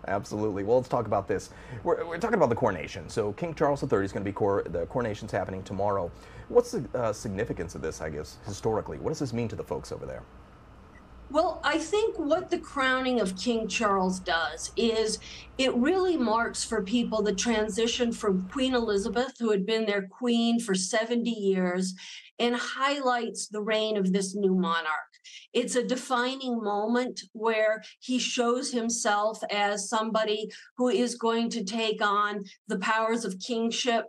Absolutely. Well, let's talk about this. We're talking about the coronation. So King Charles III is going to be the coronation's happening tomorrow. What's the significance of this, I guess, historically? What does this mean to the folks over there? Well, I think what the crowning of King Charles does is it really marks for people the transition from Queen Elizabeth, who had been their queen for 70 years, and highlights the reign of this new monarch. It's a defining moment where he shows himself as somebody who is going to take on the powers of kingship.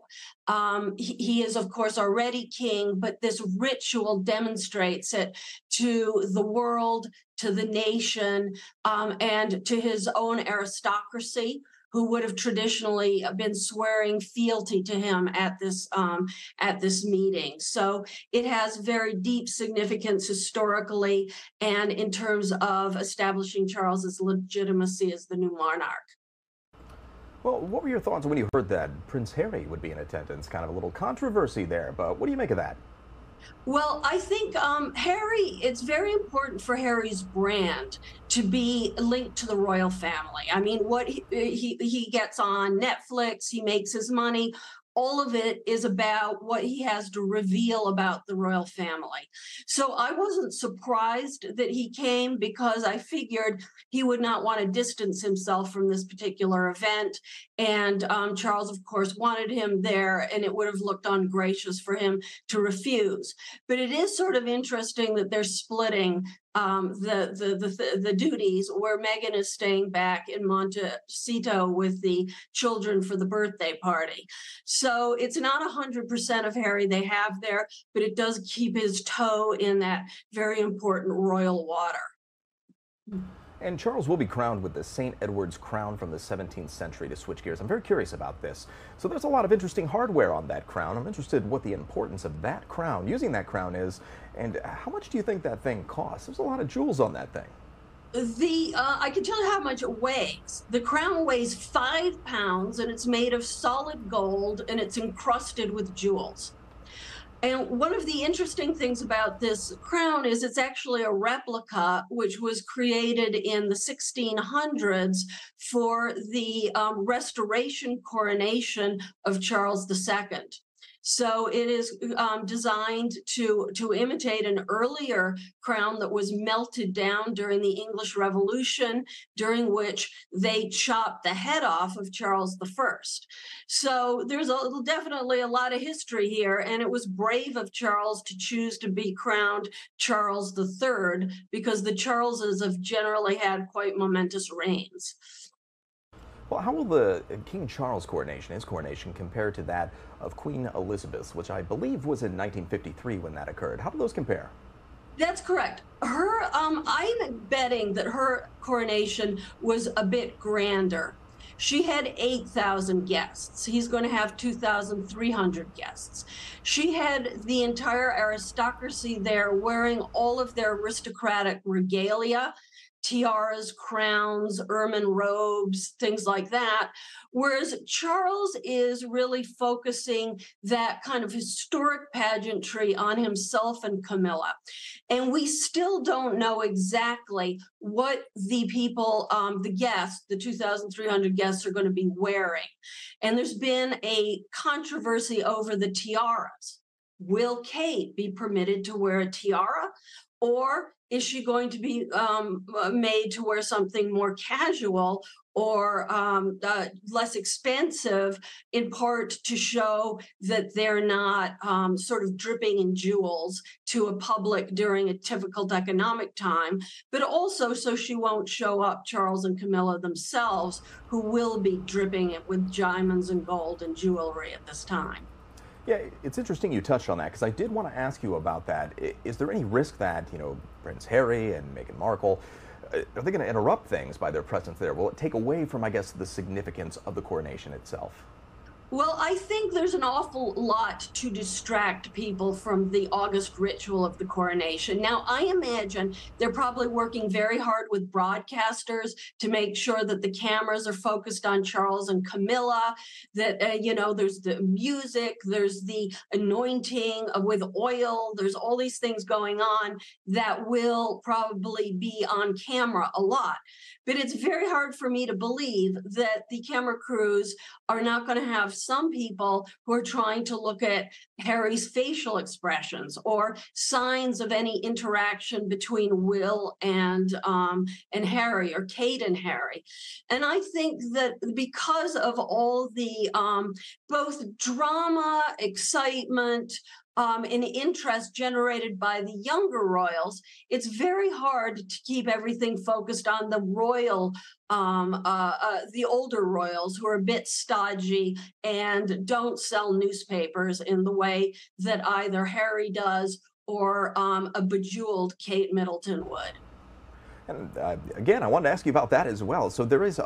He is, of course, already king, but this ritual demonstrates it to the world, to the nation, and to his own aristocracy, who would have traditionally been swearing fealty to him at this meeting. So it has very deep significance historically and in terms of establishing Charles's legitimacy as the new monarch. Well, what were your thoughts when you heard that Prince Harry would be in attendance? Kind of a little controversy there, but what do you make of that? Well, I think Harry, it's very important for Harry's brand to be linked to the royal family. I mean, what he gets on Netflix, he makes his money. All of it is about what he has to reveal about the royal family. So I wasn't surprised that he came because I figured he would not want to distance himself from this particular event. And Charles, of course, wanted him there, and it would have looked ungracious for him to refuse. But it is sort of interesting that they're splitting the duties, where Meghan is staying back in Montecito with the children for the birthday party. So it's not 100% of Harry they have there, but it does keep his toe in that very important royal water. And Charles will be crowned with the St. Edward's crown from the 17th century. To switch gears, I'm very curious about this. So there's a lot of interesting hardware on that crown. I'm interested in what the importance of that crown, using that crown is, and how much do you think that thing costs? There's a lot of jewels on that thing. I can tell you how much it weighs. The crown weighs 5 pounds, and it's made of solid gold, and it's encrusted with jewels. And one of the interesting things about this crown is it's actually a replica which was created in the 1600s for the restoration coronation of Charles II. So it is designed to imitate an earlier crown that was melted down during the English Revolution, during which they chopped the head off of Charles I. So there's definitely a lot of history here, and it was brave of Charles to choose to be crowned Charles III, because the Charleses have generally had quite momentous reigns. Well, how will the King Charles coronation, his coronation, compare to that of Queen Elizabeth, which I believe was in 1953 when that occurred? How do those compare? That's correct. I'm betting that her coronation was a bit grander. She had 8,000 guests. He's going to have 2,300 guests. She had the entire aristocracy there wearing all of their aristocratic regalia, tiaras, crowns, ermine robes, things like that. Whereas Charles is really focusing that kind of historic pageantry on himself and Camilla. And we still don't know exactly what the people, the guests, the 2,300 guests are going to be wearing. And there's been a controversy over the tiaras. Will Kate be permitted to wear a tiara? Or is she going to be made to wear something more casual or less expensive, in part to show that they're not sort of dripping in jewels to a public during a difficult economic time, but also so she won't show up Charles and Camilla themselves, who will be dripping it with diamonds and gold and jewelry at this time. Yeah, it's interesting you touched on that, because I did want to ask you about that. Is there any risk that, Prince Harry and Meghan Markle, are they going to interrupt things by their presence there? Will it take away from, I guess, the significance of the coronation itself? Well, I think there's an awful lot to distract people from the August ritual of the coronation. Now, I imagine they're probably working very hard with broadcasters to make sure that the cameras are focused on Charles and Camilla, that, there's the music, there's the anointing with oil, there's all these things going on that will probably be on camera a lot. But it's very hard for me to believe that the camera crews are not going to have some people who are trying to look at Harry's facial expressions or signs of any interaction between Will and Harry, or Kate and Harry. And I think that because of all the both drama, excitement, and interest generated by the younger royals, it's very hard to keep everything focused on the the older royals who are a bit stodgy and don't sell newspapers in the way that either Harry does or a bejeweled Kate Middleton would. And again, I wanted to ask you about that as well. So there is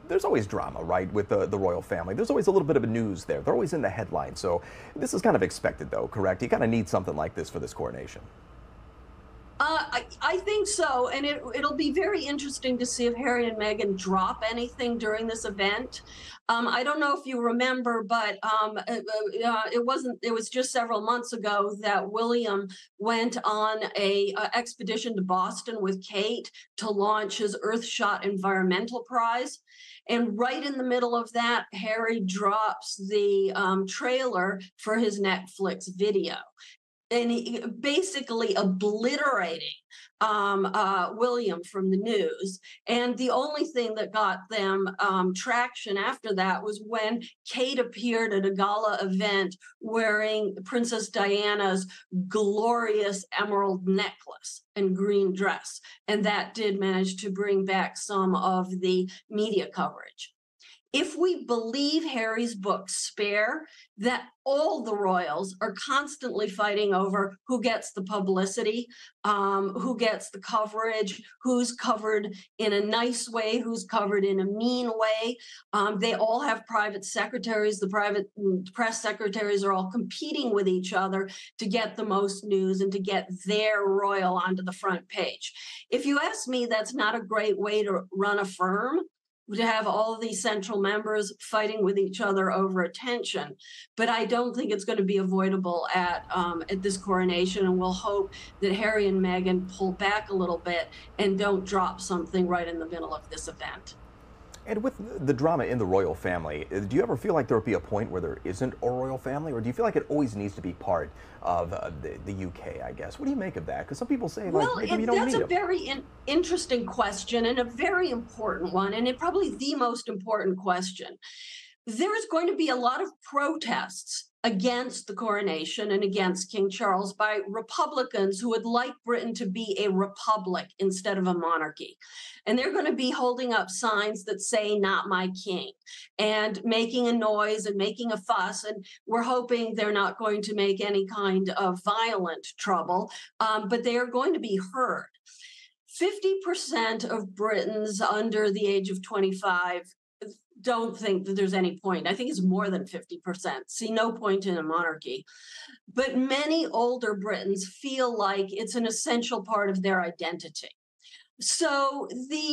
there's always drama, right, with the royal family. There's always a little bit of a news there. They're always in the headlines. So this is kind of expected, though, correct? You kind of need something like this for this coronation. I think so, and it'll be very interesting to see if Harry and Meghan drop anything during this event. I don't know if you remember, but it was just several months ago that William went on a expedition to Boston with Kate to launch his Earthshot Environmental Prize. And right in the middle of that, Harry drops the trailer for his Netflix video, and basically obliterating William from the news. And the only thing that got them traction after that was when Kate appeared at a gala event wearing Princess Diana's glorious emerald necklace and green dress. And that did manage to bring back some of the media coverage. If we believe Harry's book, Spare, that all the royals are constantly fighting over who gets the publicity, who gets the coverage, who's covered in a nice way, who's covered in a mean way. They all have private secretaries. The private press secretaries are all competing with each other to get the most news and to get their royal onto the front page. If you ask me, that's not a great way to run a firm, to have all of these central members fighting with each other over attention. But I don't think it's going to be avoidable at this coronation, and we'll hope that Harry and Meghan pull back a little bit and don't drop something right in the middle of this event. And with the drama in the royal family, do you ever feel like there would be a point where there isn't a royal family, or do you feel like it always needs to be part of the UK, I guess? What do you make of that? Because some people say, like, maybe you don't need them. That's a very interesting question, and a very important one, and probably the most important question. There is going to be a lot of protests against the coronation and against King Charles by Republicans who would like Britain to be a republic instead of a monarchy. And they're going to be holding up signs that say, "Not my king," and making a noise and making a fuss. And we're hoping they're not going to make any kind of violent trouble, but they are going to be heard. 50% of Britons under the age of 25 don't think that there's any point. I think it's more than 50%. See no point in a monarchy. But many older Britons feel like it's an essential part of their identity. So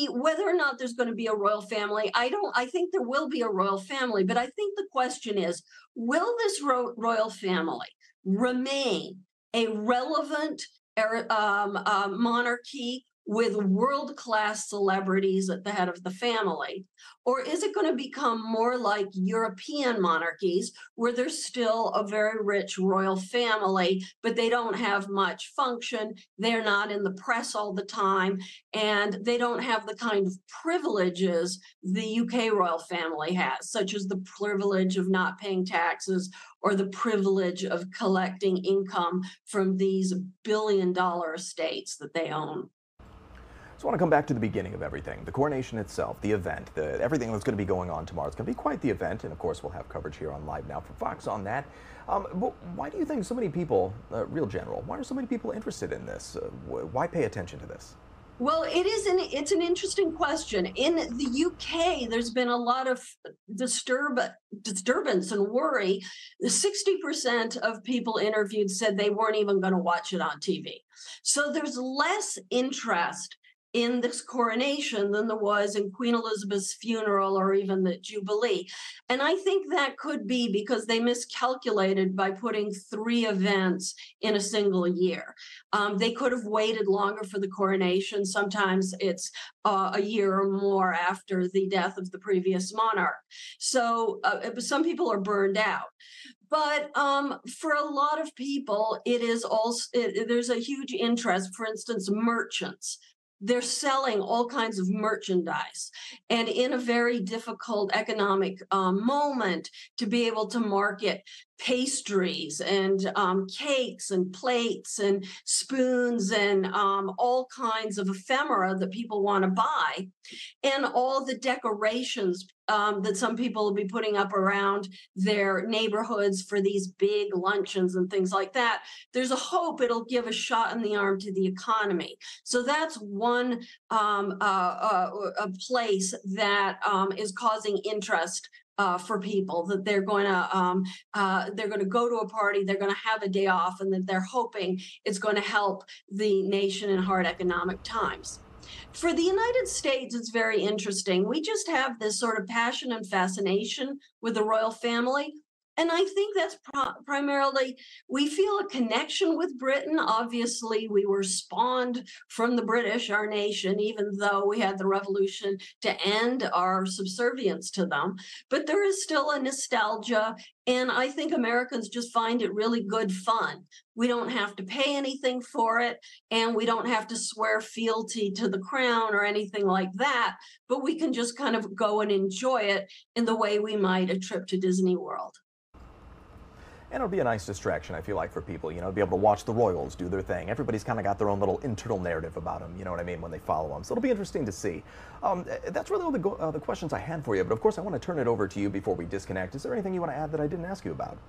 whether or not there's going to be a royal family, I think there will be a royal family, but I think the question is, will this royal family remain a relevant monarchy with world-class celebrities at the head of the family? Or is it going to become more like European monarchies, where there's still a very rich royal family, but they don't have much function, they're not in the press all the time, and they don't have the kind of privileges the UK royal family has, such as the privilege of not paying taxes or the privilege of collecting income from these billion-dollar estates that they own. So I want to come back to the beginning of everything, the coronation itself, the event, everything that's going to be going on tomorrow. It's going to be quite the event, and of course we'll have coverage here on LiveNOW from Fox on that. But why do you think so many people, real general, why are so many people interested in this? Why pay attention to this? Well, it's an interesting question. In the UK, there's been a lot of disturbance and worry. 60% of people interviewed said they weren't even going to watch it on TV. So there's less interest in this coronation than there was in Queen Elizabeth's funeral or even the Jubilee. And I think that could be because they miscalculated by putting 3 events in a single year. They could have waited longer for the coronation. Sometimes it's a year or more after the death of the previous monarch. So some people are burned out. But for a lot of people, it is also there's a huge interest. For instance, merchants. They're selling all kinds of merchandise. And in a very difficult economic moment, to be able to market pastries and cakes and plates and spoons and all kinds of ephemera that people want to buy, and all the decorations that some people will be putting up around their neighborhoods for these big luncheons and things like that. There's a hope it'll give a shot in the arm to the economy. So that's one a place that is causing interest for people, that they're going to go to a party, they're going to have a day off, and that they're hoping it's going to help the nation in hard economic times. For the United States, it's very interesting. We just have this sort of passion and fascination with the royal family. And I think that's primarily, we feel a connection with Britain. Obviously, we were spawned from the British, our nation, even though we had the revolution to end our subservience to them. But there is still a nostalgia. And I think Americans just find it really good fun. We don't have to pay anything for it, and we don't have to swear fealty to the crown or anything like that. But we can just kind of go and enjoy it in the way we might a trip to Disney World. And it'll be a nice distraction, I feel like, for people, you know, be able to watch the royals do their thing. Everybody's kind of got their own little internal narrative about them, you know what I mean, when they follow them. So it'll be interesting to see. That's really all the questions I had for you. But of course, I want to turn it over to you before we disconnect. Is there anything you want to add that I didn't ask you about?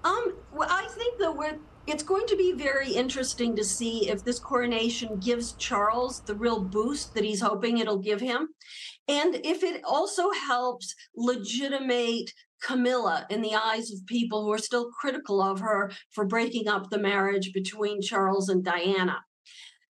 Well, I think that it's going to be very interesting to see if this coronation gives Charles the real boost that he's hoping it'll give him, and if it also helps legitimate Camilla in the eyes of people who are still critical of her for breaking up the marriage between Charles and Diana.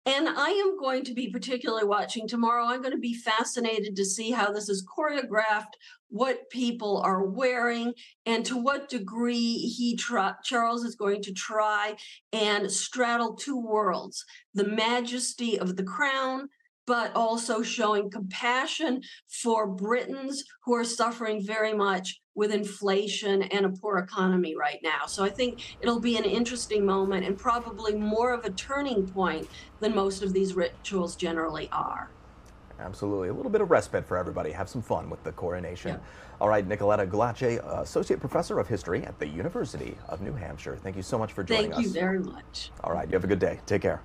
And I am going to be particularly watching tomorrow. I'm going to be fascinated to see how this is choreographed, what people are wearing, and to what degree Charles is going to try and straddle 2 worlds, the majesty of the crown, but also showing compassion for Britons who are suffering very much with inflation and a poor economy right now. So I think it'll be an interesting moment and probably more of a turning point than most of these rituals generally are. Absolutely. A little bit of respite for everybody. Have some fun with the coronation. Yeah. All right, Nicoletta Gullace, Associate Professor of History at the University of New Hampshire. Thank you so much for joining us. Thank you very much. All right, you have a good day. Take care.